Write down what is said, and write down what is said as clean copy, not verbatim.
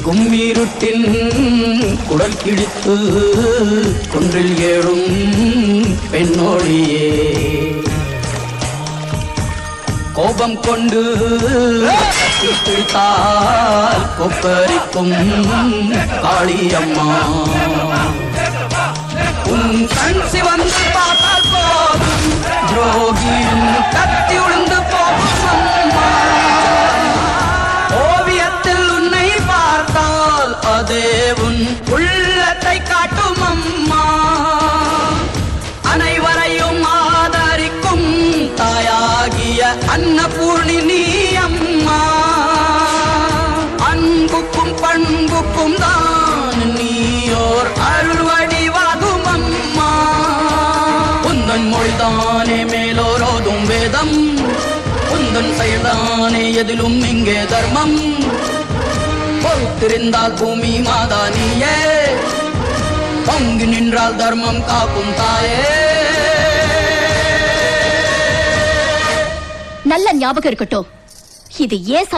கும்மீருட்டின் குடல் கிழித்து குன்றில் ஏழும் பெண்ணோடியே கோபம் கொண்டு பிடித்தால் கொப்பரிக்கும் காளியம்மா உன் கண் சிவந்து பார்த்தால் போகும் துரோகியும் கத்தி உழுந்து போகும் அம்மா ஓவியத்தில் உன்னை பார்த்தால் அதே உன் உள்ளத்தை காட்டும் அம்மா அனைவரையும் ஆதரிக்கும் தாயாகிய அன்னபூர்ணி நீ அம்மா அன்புக்கும் பண்புக்கும் தான் நீயோர் அருள்வடிவாகும் அம்மா உந்தன் மொழிதானே மேலோரோதும் வேதம் உந்தன் செயல்தானே எதிலும் இங்கே தர்மம் பொறுத்திருந்தால் பூமி மாதா நீயே பொங்கி நின்றால் தர்மம் காக்கும் தாயே நல்ல ஞாபகம் இருக்கட்டும் இது ஏன்